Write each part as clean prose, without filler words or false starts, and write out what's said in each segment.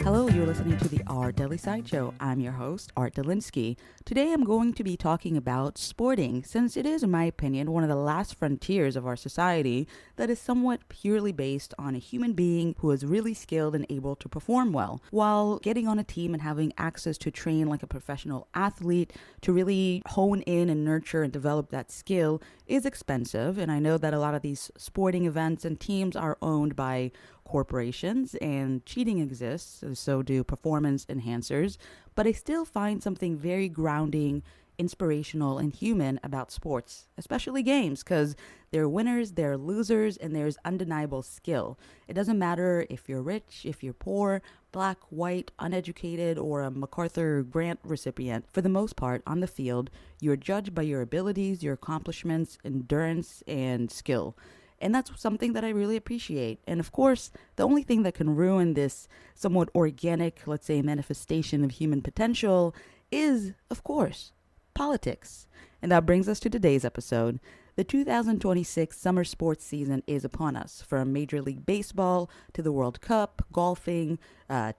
Hello, you're listening to the Art Daily Sideshow. I'm your host, Art Delinsky. Today I'm going to be talking about sporting, since it is, in my opinion, one of the last frontiers of our society that is somewhat purely based on a human being who is really skilled and able to perform well. While getting on a team and having access to train like a professional athlete to really hone in and nurture and develop that skill is expensive, and I know that a lot of these sporting events and teams are owned by corporations and cheating exists, so do performance enhancers, but I still find something very grounding, inspirational, and human about sports, especially games, because there are winners, there are losers, and there's undeniable skill. It doesn't matter if you're rich, if you're poor, black, white, uneducated, or a MacArthur grant recipient. For the most part, on the field, you're judged by your abilities, your accomplishments, endurance, and skill. And that's something that I really appreciate. And of course, the only thing that can ruin this somewhat organic, let's say, manifestation of human potential is, of course, politics. And that brings us to today's episode. The 2026 summer sports season is upon us, from Major League Baseball to the World Cup, golfing,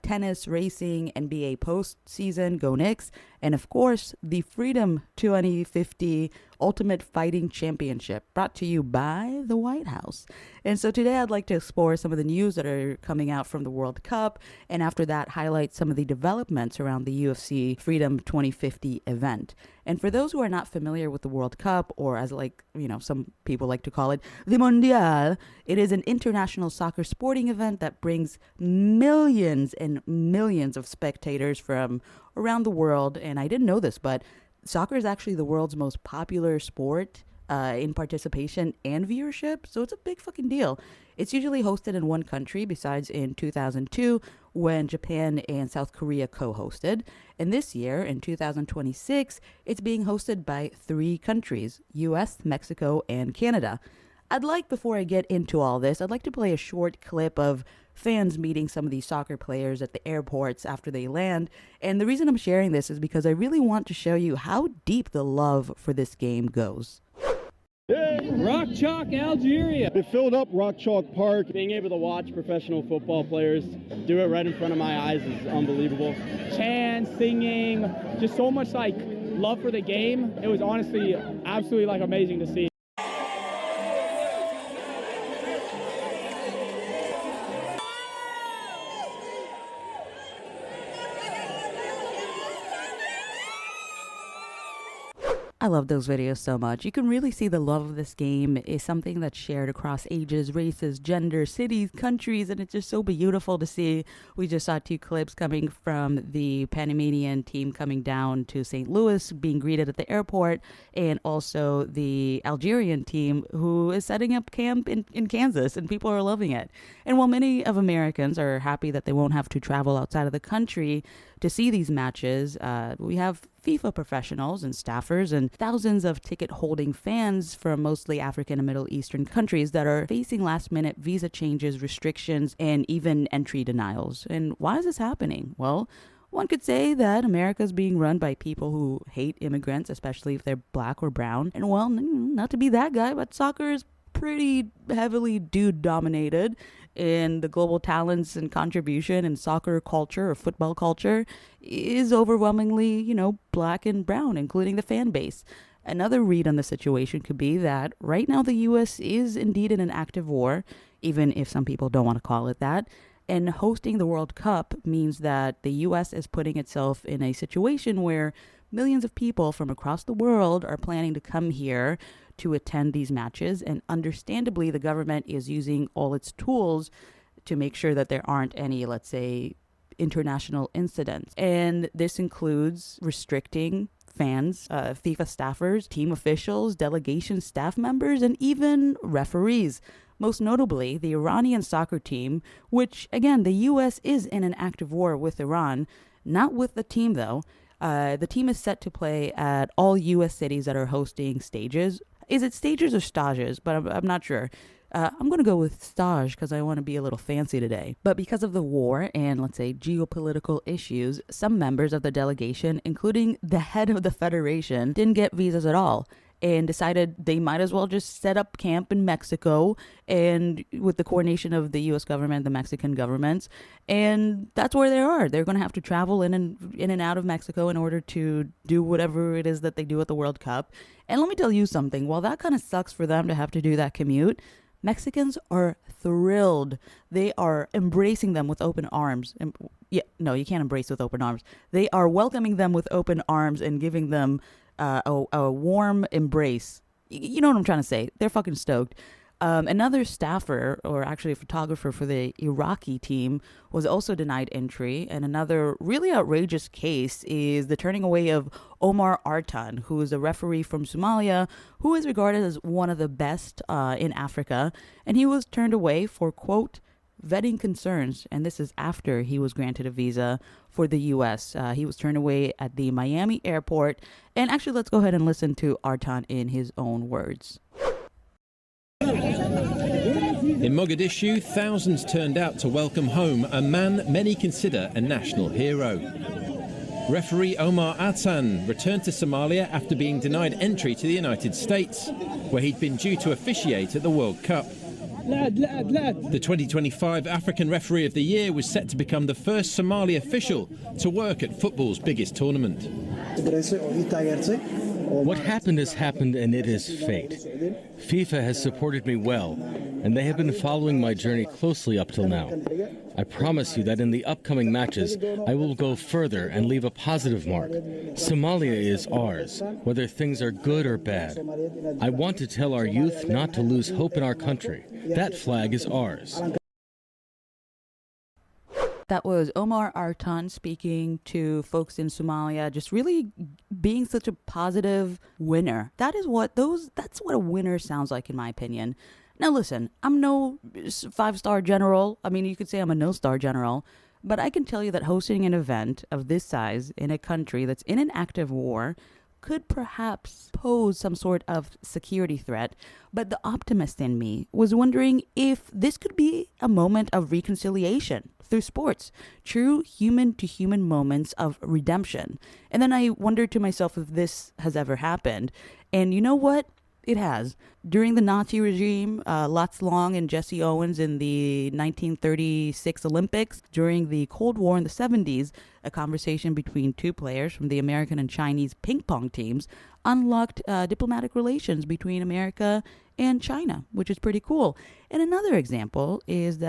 tennis, racing, NBA postseason, go Knicks, and of course, the Freedom 2050 Ultimate Fighting Championship, brought to you by the White House. And so today I'd like to explore some of the news that are coming out from the World Cup, and after that highlight some of the developments around the UFC Freedom 2050 event. And for those who are not familiar with the World Cup, or as some people like to call it, the Mondial, it is an international soccer sporting event that brings millions and millions of spectators from around the world. And I didn't know this, but soccer is actually the world's most popular sport in participation and viewership, so it's a big fucking deal. It's usually hosted in one country, besides in 2002 when Japan and South Korea co-hosted. And this year, in 2026, it's being hosted by 3 countries, US, Mexico, and Canada. Before I get into all this, I'd like to play a short clip of fans meeting some of these soccer players at the airports after they land. And the reason I'm sharing this is because I really want to show you how deep the love for this game goes. Rock Chalk, Algeria. It filled up Rock Chalk Park. Being able to watch professional football players do it right in front of my eyes is unbelievable. Chants, singing, just so much love for the game. It was honestly absolutely amazing to see. I love those videos so much. You can really see the love of this game is something that's shared across ages, races, gender, cities, countries, and it's just so beautiful to see. We just saw 2 clips coming from the Panamanian team coming down to St. Louis, being greeted at the airport, and also the Algerian team who is setting up camp in Kansas, and people are loving it. And while many of Americans are happy that they won't have to travel outside of the country to see these matches, we have FIFA professionals and staffers and thousands of ticket-holding fans from mostly African and Middle Eastern countries that are facing last-minute visa changes, restrictions, and even entry denials. And why is this happening? Well, one could say that America is being run by people who hate immigrants, especially if they're black or brown. And well, not to be that guy, but soccer is pretty heavily dude-dominated, and the global talents and contribution in soccer culture or football culture is overwhelmingly, black and brown, including the fan base. Another read on the situation could be that right now the U.S. is indeed in an active war, even if some people don't want to call it that. And hosting the World Cup means that the U.S. is putting itself in a situation where millions of people from across the world are planning to come here to attend these matches. And understandably, the government is using all its tools to make sure that there aren't any, let's say, international incidents. And this includes restricting fans, FIFA staffers, team officials, delegation staff members, and even referees. Most notably, the Iranian soccer team, which, again, the U.S. is in an active war with Iran, not with the team, though. The team is set to play at all U.S. cities that are hosting stages. Is it stages or stages? But I'm not sure. I'm going to go with stage because I want to be a little fancy today. But because of the war and, let's say, geopolitical issues, some members of the delegation, including the head of the federation, didn't get visas at all. and decided they might as well just set up camp in Mexico, and with the coordination of the U.S. government, the Mexican governments, and that's where they are. They're going to have to travel in and out of Mexico in order to do whatever it is that they do at the World Cup. And let me tell you something. While that kind of sucks for them to have to do that commute, Mexicans are thrilled. They are embracing them with open arms. Yeah, no, you can't embrace with open arms. They are welcoming them with open arms and giving them a warm embrace. You know what I'm trying to say. They're fucking stoked. Another staffer, or actually a photographer for the Iraqi team, was also denied entry. And another really outrageous case is the turning away of Omar Artan, who is a referee from Somalia, who is regarded as one of the best in Africa. And he was turned away for, quote, vetting concerns. And this is after he was granted a visa for the U.S. He was turned away at the Miami airport. And actually, let's go ahead and listen to Artan in his own words. In Mogadishu, thousands turned out to welcome home a man many consider a national hero. Referee Omar Atan returned to Somalia after being denied entry to the United States, where he'd been due to officiate at the World Cup. The 2025 African Referee of the Year was set to become the first Somali official to work at football's biggest tournament. What happened has happened, and it is fate. FIFA has supported me well, and they have been following my journey closely up till now. I promise you that in the upcoming matches, I will go further and leave a positive mark. Somalia is ours, whether things are good or bad. I want to tell our youth not to lose hope in our country. That flag is ours. That was Omar Artan speaking to folks in Somalia, just really being such a positive winner. That's what a winner sounds like, in my opinion. Now, listen, I'm no 5-star general. I mean, you could say I'm a no-star general, but I can tell you that hosting an event of this size in a country that's in an active war could perhaps pose some sort of security threat. But the optimist in me was wondering if this could be a moment of reconciliation through sports, true human-to-human moments of redemption. And then I wondered to myself if this has ever happened. And you know what? It has. During the Nazi regime, Lutz Long and Jesse Owens in the 1936 Olympics, during the Cold War in the 70s, a conversation between two players from the American and Chinese ping pong teams unlocked diplomatic relations between America and China, which is pretty cool. And another example is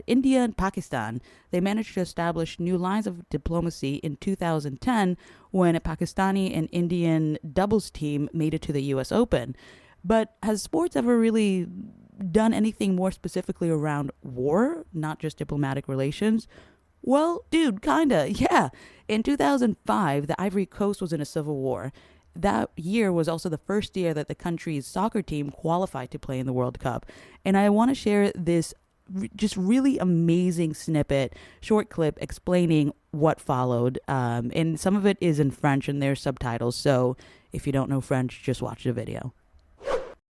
India and Pakistan. They managed to establish new lines of diplomacy in 2010 when a Pakistani and Indian doubles team made it to the U.S. Open. But has sports ever really done anything more specifically around war, not just diplomatic relations? Well, dude, kinda, yeah. In 2005, the Ivory Coast was in a civil war. That year was also the first year that the country's soccer team qualified to play in the World Cup. And I want to share this just really amazing snippet, short clip explaining what followed. And some of it is in French and there's subtitles. So if you don't know French, just watch the video.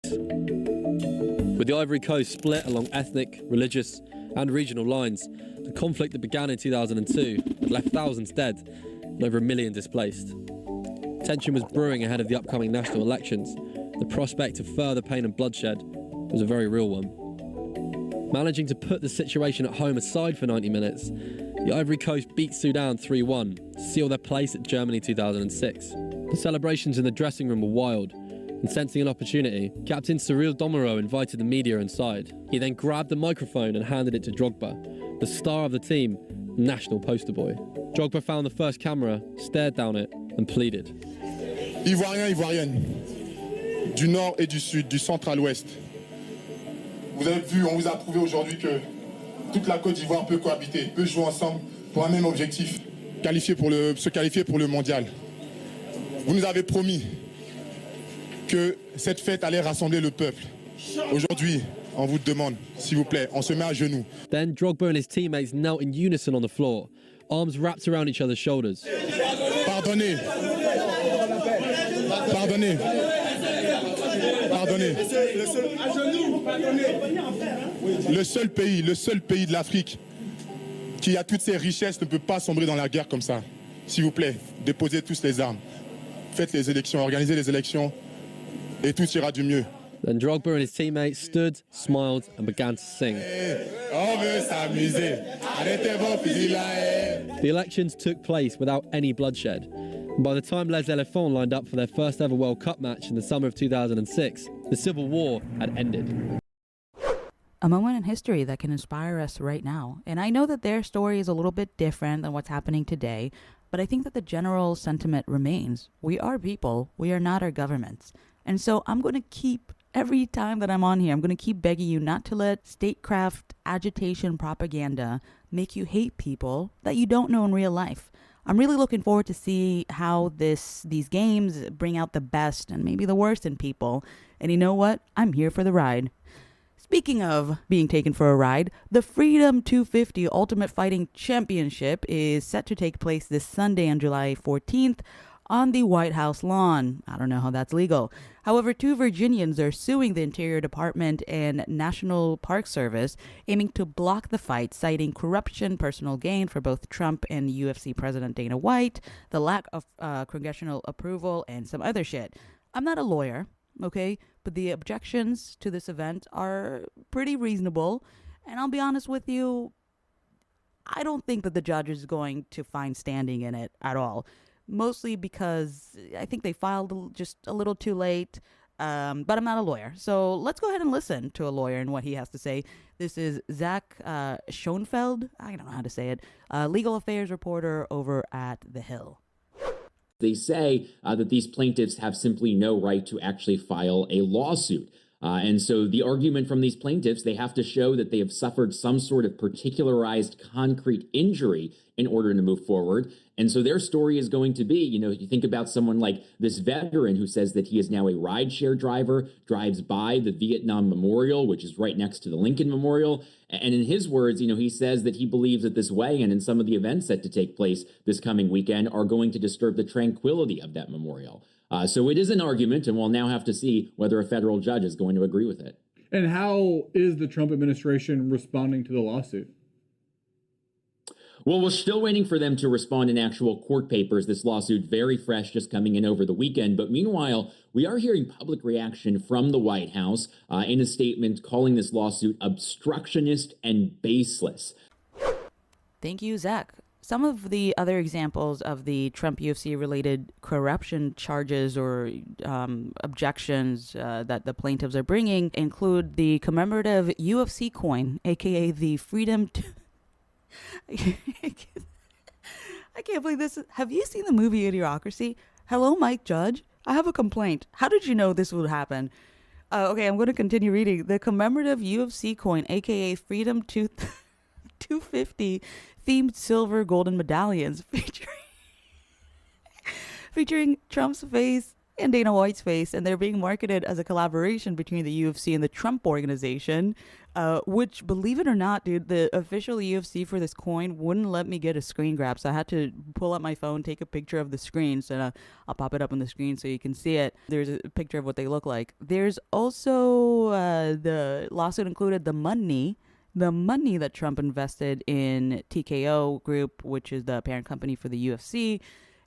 With the Ivory Coast split along ethnic, religious and regional lines, the conflict that began in 2002 had left thousands dead and over 1 million displaced. Tension was brewing ahead of the upcoming national elections. The prospect of further pain and bloodshed was a very real one. Managing to put the situation at home aside for 90 minutes, the Ivory Coast beat Sudan 3-1 to seal their place at Germany 2006. The celebrations in the dressing room were wild, and sensing an opportunity, Captain Cyril Domero invited the media inside. He then grabbed the microphone and handed it to Drogba, the star of the team, national poster boy. Drogba found the first camera, stared down it, and pleaded. Ivoiriens, Ivoiriennes, du nord et du sud, du centre à l'ouest. Vous avez vu, on vous a prouvé aujourd'hui que toute la Côte d'Ivoire peut cohabiter, peut jouer ensemble pour un même objectif, se qualifier pour le mondial. Vous nous avez promis que cette fête allait rassembler le peuple. Aujourd'hui, on vous demande, s'il vous plaît, on se met à genoux. Then Drogba and his teammates knelt in unison on the floor, arms wrapped around each other's shoulders. Pardonnez. Pardonnez. Pardonnez. Le seul pays de l'Afrique qui a toutes ses richesses ne peut pas sombrer dans la guerre comme ça. S'il vous plaît, déposez tous les armes. Faites les élections, organisez les élections et tout ira du mieux. Then Drogba and his teammates stood, smiled, and began to sing. On veut s'amuser. Arrêtez vos fusils là. The elections took place without any bloodshed. And by the time Les Elephants lined up for their first ever World Cup match in the summer of 2006, the civil war had ended. A moment in history that can inspire us right now. And I know that their story is a little bit different than what's happening today, but I think that the general sentiment remains. We are people. We are not our governments. And so I'm going to keep, every time that I'm on here, I'm going to keep begging you not to let statecraft, agitation, propaganda make you hate people that you don't know in real life. I'm really looking forward to see how these games bring out the best and maybe the worst in people. And you know what? I'm here for the ride. Speaking of being taken for a ride, the Freedom 250 Ultimate Fighting Championship is set to take place this Sunday on July 14th on the White House lawn. I don't know how that's legal. However, 2 Virginians are suing the Interior Department and National Park Service, aiming to block the fight, citing corruption, personal gain for both Trump and UFC President Dana White, the lack of congressional approval, and some other shit. I'm not a lawyer, okay? But the objections to this event are pretty reasonable. And I'll be honest with you, I don't think that the judge is going to find standing in it at all. Mostly because I think they filed just a little too late. But I'm not a lawyer. So let's go ahead and listen to a lawyer and what he has to say. This is Zach Schoenfeld. I don't know how to say it. Legal affairs reporter over at The Hill. They say that these plaintiffs have simply no right to actually file a lawsuit. And so the argument from these plaintiffs, they have to show that they have suffered some sort of particularized concrete injury in order to move forward. And so their story is going to be, you think about someone like this veteran who says that he is now a rideshare driver, drives by the Vietnam Memorial, which is right next to the Lincoln Memorial. And in his words, he says that he believes that this weigh-in and some of the events set to take place this coming weekend are going to disturb the tranquility of that memorial. So it is an argument, and we'll now have to see whether a federal judge is going to agree with it. And how is the Trump administration responding to the lawsuit? Well, we're still waiting for them to respond in actual court papers. This lawsuit very fresh, just coming in over the weekend. But meanwhile, we are hearing public reaction from the White House in a statement calling this lawsuit obstructionist and baseless. Thank you, Zach. Some of the other examples of the Trump UFC-related corruption charges or objections that the plaintiffs are bringing include the commemorative UFC coin, a.k.a. the Freedom... I can't believe this. Have you seen the movie Idiocracy? Hello, Mike Judge. I have a complaint. How did you know this would happen? Okay, I'm going to continue reading. The commemorative UFC coin, a.k.a. Freedom 250 themed silver golden medallions featuring Trump's face and Dana White's face, and they're being marketed as a collaboration between the UFC and the Trump organization, which, believe it or not, dude, the official UFC for this coin wouldn't let me get a screen grab, so I had to pull up my phone, take a picture of the screen, so I'll pop it up on the screen so you can see it. There's a picture of what they look like. There's also the lawsuit included the money that Trump invested in TKO Group, which is the parent company for the UFC.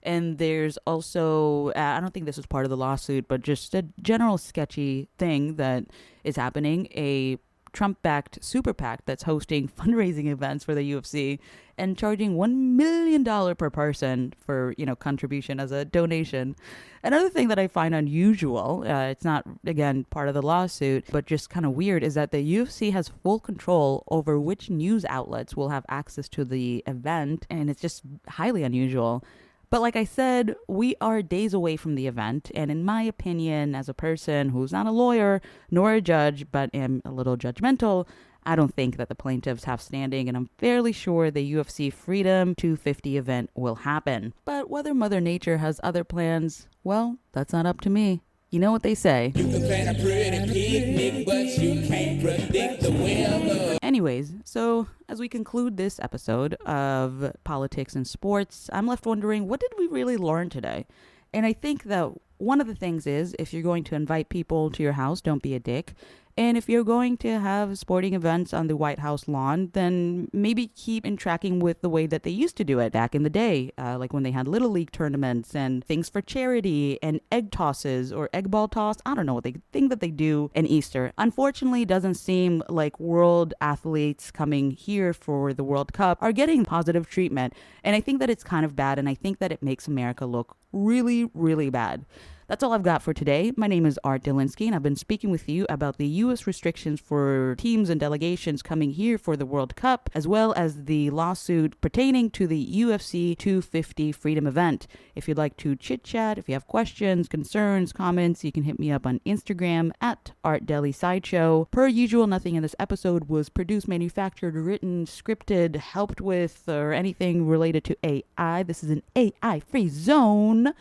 And there's also, I don't think this was part of the lawsuit, but just a general sketchy thing that is happening. A Trump-backed super PAC that's hosting fundraising events for the UFC and charging $1 million per person for, contribution as a donation. Another thing that I find unusual, it's not, again, part of the lawsuit, but just kind of weird, is that the UFC has full control over which news outlets will have access to the event, and it's just highly unusual. But like I said, we are days away from the event, and in my opinion, as a person who's not a lawyer nor a judge, but am a little judgmental, I don't think that the plaintiffs have standing, and I'm fairly sure the UFC Freedom 250 event will happen. But whether Mother Nature has other plans, well, that's not up to me. You know what they say. You can plant a pretty picnic, but you can't predict the weather. Anyways, so as we conclude this episode of Politics and Sports, I'm left wondering, what did we really learn today? And I think that one of the things is, if you're going to invite people to your house, don't be a dick. And if you're going to have sporting events on the White House lawn, then maybe keep in tracking with the way that they used to do it back in the day, like when they had Little League tournaments and things for charity and egg tosses or egg ball toss. I don't know what they think that they do in Easter. Unfortunately, it doesn't seem like world athletes coming here for the World Cup are getting positive treatment. And I think that it's kind of bad, and I think that it makes America look really, really bad. That's all I've got for today. My name is Art Delinsky, and I've been speaking with you about the U.S. restrictions for teams and delegations coming here for the World Cup, as well as the lawsuit pertaining to the UFC 250 Freedom event. If you'd like to chit-chat, if you have questions, concerns, comments, you can hit me up on Instagram at ArtDeliSideshow. Per usual, nothing in this episode was produced, manufactured, written, scripted, helped with, or anything related to AI. This is an AI-free zone.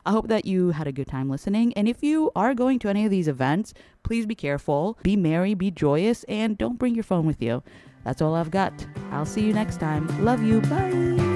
I hope that you had a good time listening. And if you are going to any of these events, please be careful, be merry, be joyous, and don't bring your phone with you. That's all I've got. I'll see you next time. Love you. Bye.